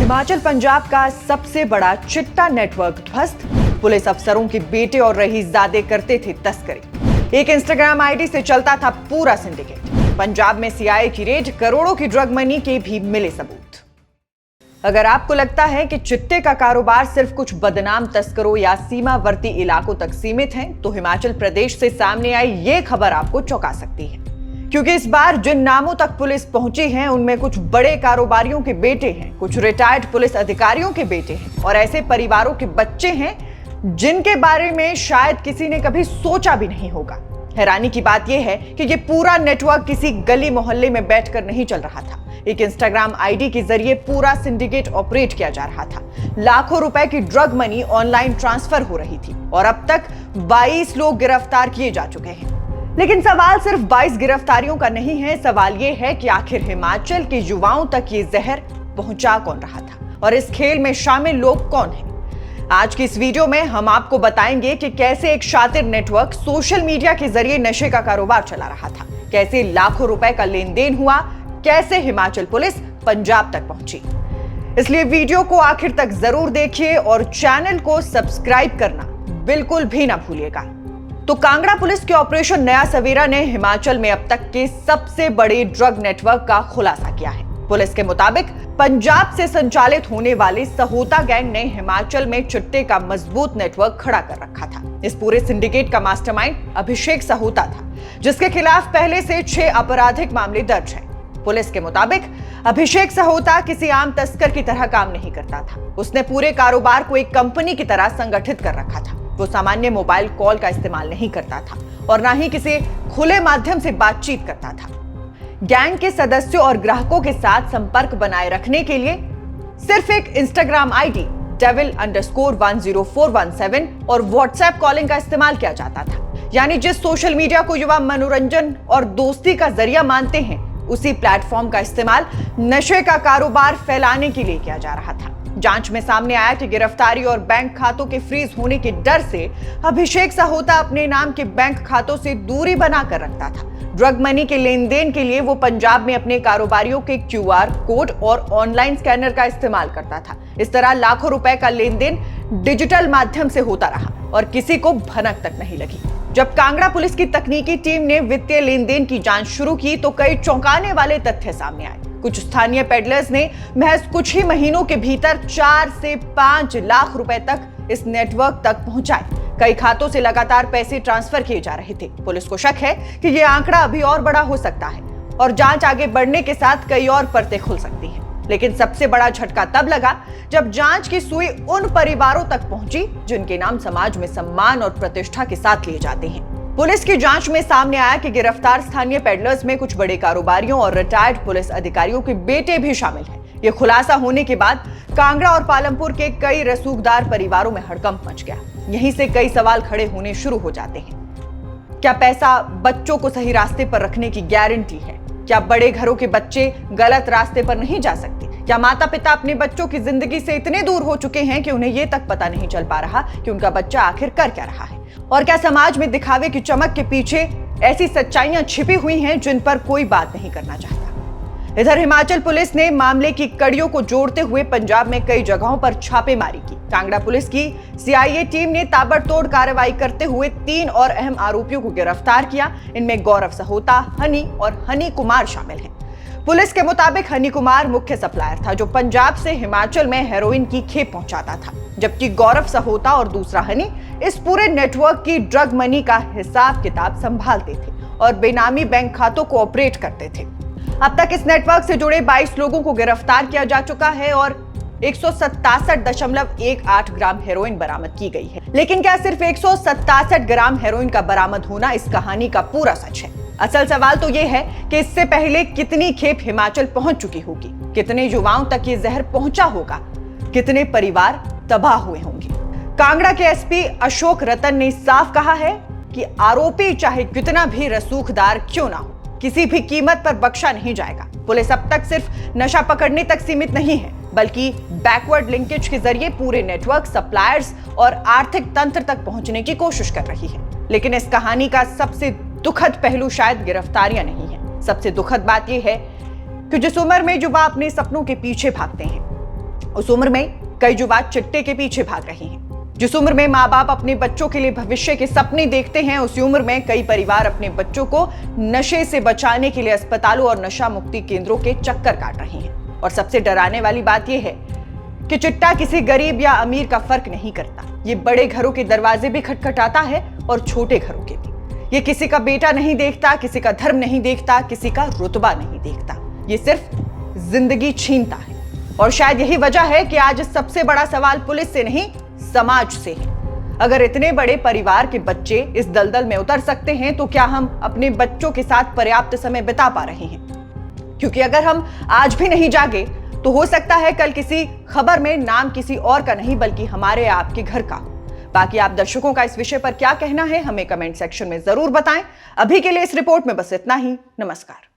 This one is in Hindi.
हिमाचल पंजाब का सबसे बड़ा चिट्टा नेटवर्क ध्वस्त। पुलिस अफसरों के बेटे और रईसजादे करते थे तस्करी। एक इंस्टाग्राम आईडी से चलता था पूरा सिंडिकेट। पंजाब में सीआईए की रेड, करोड़ों की ड्रग मनी के भी मिले सबूत। अगर आपको लगता है कि चिट्टे का कारोबार सिर्फ कुछ बदनाम तस्करों या सीमावर्ती इलाकों तक सीमित है, तो हिमाचल प्रदेश से सामने आई ये खबर आपको चौंका सकती है। क्योंकि इस बार जिन नामों तक पुलिस पहुंची है उनमें कुछ बड़े कारोबारियों के बेटे हैं, कुछ रिटायर्ड पुलिस अधिकारियों के बेटे हैं और ऐसे परिवारों के बच्चे हैं जिनके बारे में शायद किसी ने कभी सोचा भी नहीं होगा। हैरानी की बात यह है कि ये पूरा नेटवर्क किसी गली मोहल्ले में बैठकर नहीं चल रहा था। एक इंस्टाग्राम आईडी के जरिए पूरा सिंडिकेट ऑपरेट किया जा रहा था। लाखों रुपए की ड्रग मनी ऑनलाइन ट्रांसफर हो रही थी और अब तक 22 लोग गिरफ्तार किए जा चुके हैं। लेकिन सवाल सिर्फ 22 गिरफ्तारियों का नहीं है। सवाल यह है कि आखिर हिमाचल के युवाओं तक ये जहर पहुंचा कौन रहा था और इस खेल में शामिल लोग कौन हैं। आज की इस वीडियो में हम आपको बताएंगे कि कैसे एक शातिर नेटवर्क सोशल मीडिया के जरिए नशे का कारोबार चला रहा था, कैसे लाखों रुपए का लेन देन हुआ, कैसे हिमाचल पुलिस पंजाब तक पहुंची। इसलिए वीडियो को आखिर तक जरूर देखिए और चैनल को सब्सक्राइब करना बिल्कुल भी ना भूलिएगा। तो कांगड़ा पुलिस के ऑपरेशन नया सवेरा ने हिमाचल में अब तक के सबसे बड़े ड्रग नेटवर्क का खुलासा किया है। पुलिस के मुताबिक पंजाब से संचालित होने वाले सहोता गैंग ने हिमाचल में चिट्टे का मजबूत नेटवर्क खड़ा कर रखा था। इस पूरे सिंडिकेट का मास्टरमाइंड अभिषेक सहोता था, जिसके खिलाफ पहले से 6 आपराधिक मामले दर्ज हैं। पुलिस के मुताबिक अभिषेक सहोता किसी आम तस्कर की तरह काम नहीं करता था। उसने पूरे कारोबार को एक कंपनी की तरह संगठित कर रखा था। वो सामान्य मोबाइल कॉल का इस्तेमाल नहीं करता था और ना ही किसी खुले माध्यम से बातचीत करता था। गैंग के सदस्यों और ग्राहकों के साथ संपर्क बनाए रखने के लिए सिर्फ एक इंस्टाग्राम आईडी devil_10417 और व्हाट्सएप कॉलिंग का इस्तेमाल किया जाता था। यानी जिस सोशल मीडिया को युवा मनोरंजन और दोस्ती का जरिया मानते हैं, उसी प्लेटफॉर्म का इस्तेमाल नशे का कारोबार फैलाने के लिए किया जा रहा था। जांच में सामने आया कि गिरफ्तारी और बैंक खातों के फ्रीज होने के डर से अभिषेक सहोता अपने नाम के बैंक खातों से दूरी बनाकर रखता था। ड्रग मनी के लेन देन के लिए वो पंजाब में अपने कारोबारियों के क्यूआर कोड और ऑनलाइन स्कैनर का इस्तेमाल करता था। इस तरह लाखों रुपए का लेन देन डिजिटल माध्यम से होता रहा और किसी को भनक तक नहीं लगी। जब कांगड़ा पुलिस की तकनीकी टीम ने वित्तीय लेन देन की जांच शुरू की तो कई चौंकाने वाले तथ्य सामने आए। कुछ स्थानीय पेडलर्स ने महज कुछ ही महीनों के भीतर 4 से 5 लाख रुपए तक इस नेटवर्क तक पहुंचाए। कई खातों से लगातार पैसे ट्रांसफर किए जा रहे थे। पुलिस को शक है कि यह आंकड़ा अभी और बड़ा हो सकता है और जांच आगे बढ़ने के साथ कई और परतें खुल सकती हैं। लेकिन सबसे बड़ा झटका तब लगा जब जांच की सुई उन परिवारों तक पहुंची जिनके नाम समाज में सम्मान और प्रतिष्ठा के साथ लिए जाते हैं। पुलिस की जांच में सामने आया कि गिरफ्तार स्थानीय पेडलर्स में कुछ बड़े कारोबारियों और रिटायर्ड पुलिस अधिकारियों के बेटे भी शामिल हैं। यह खुलासा होने के बाद कांगड़ा और पालमपुर के कई रसूखदार परिवारों में हड़कंप मच गया। यहीं से कई सवाल खड़े होने शुरू हो जाते हैं। क्या पैसा बच्चों को सही रास्ते पर रखने की गारंटी है? क्या बड़े घरों के बच्चे गलत रास्ते पर नहीं जा सकते? क्या माता पिता अपने बच्चों की जिंदगी से इतने दूर हो चुके हैं कि उन्हें यह तक पता नहीं चल पा रहा कि उनका बच्चा आखिर कर क्या रहा है? और क्या समाज में दिखावे की चमक के पीछे ऐसी सच्चाइयां छिपी हुई हैं जिन पर कोई बात नहीं करना चाहता? इधर हिमाचल पुलिस ने मामले की कड़ियों को जोड़ते हुए पंजाब में कई जगहों पर छापेमारी की। कांगड़ा पुलिस की सीआईए टीम ने ताबड़तोड़ कार्रवाई करते हुए 3 और अहम आरोपियों को गिरफ्तार किया। इनमें गौरव सहोता, हनी और हनी कुमार शामिल हैं। पुलिस के मुताबिक हनी कुमार मुख्य सप्लायर था जो पंजाब से हिमाचल में हेरोइन की खेप पहुंचाता था, जबकि गौरव सहोता और दूसरा हनी इस पूरे नेटवर्क की ड्रग मनी का हिसाब किताब संभालते थे और बेनामी बैंक खातों को ऑपरेट करते थे। अब तक इस नेटवर्क से जुड़े 22 लोगों को गिरफ्तार किया जा चुका है और 167.18 ग्राम हेरोइन बरामद की गई है। लेकिन क्या सिर्फ 167 ग्राम हेरोइन का बरामद होना इस कहानी का पूरा सच है? असल सवाल तो यह है कि इससे पहले कितनी खेप हिमाचल पहुंच चुकी होगी, कितने युवाओं तक ये जहर पहुंचा होगा, कितने परिवार तबाह हुए होंगे। कांगड़ा के एसपी अशोक रतन ने साफ कहा है कि आरोपी चाहे कितना भी रसूखदार क्यों ना हो, किसी भी कीमत पर बख्शा नहीं जाएगा। पुलिस अब तक सिर्फ नशा पकड़ने तक सीमित नहीं है, बल्कि बैकवर्ड लिंकेज के जरिए पूरे नेटवर्क, सप्लायर्स और आर्थिक तंत्र तक पहुंचने की कोशिश कर रही है। लेकिन इस कहानी का सबसे दुखद पहलू शायद गिरफ्तारियां नहीं है। सबसे दुखद बात यह है कि जिस उम्र में युवा अपने सपनों के पीछे भागते हैं उस उम्र में कई युवा चिट्टे के पीछे भाग रहे हैं। जिस उम्र में माँ बाप अपने बच्चों के लिए भविष्य के सपने देखते हैं, उसी उम्र में कई परिवार अपने बच्चों को नशे से बचाने के लिए अस्पतालों और नशा मुक्ति केंद्रों के चक्कर काट रहे हैं। और सबसे डराने वाली बात यह है कि चिट्टा किसी गरीब या अमीर का फर्क नहीं करता। ये बड़े घरों के दरवाजे भी खटखटाता है और छोटे घरों के भी। ये किसी का बेटा नहीं देखता, किसी का धर्म नहीं देखता, किसी का रुतबा नहीं देखता। ये सिर्फ जिंदगी छीनता है। और शायद यही वजह है कि आज सबसे बड़ा सवाल पुलिस से नहीं, समाज से है। अगर इतने बड़े परिवार के बच्चे इस दलदल में उतर सकते हैं, तो क्या हम अपने बच्चों के साथ पर्याप्त समय बिता पा रहे हैं? क्योंकि अगर हम आज भी नहीं जागे तो हो सकता है कल किसी खबर में नाम किसी और का नहीं बल्कि हमारे आपके घर का। बाकी आप दर्शकों का इस विषय पर क्या कहना है, हमें कमेंट सेक्शन में जरूर बताएं। अभी के लिए इस रिपोर्ट में बस इतना ही। नमस्कार।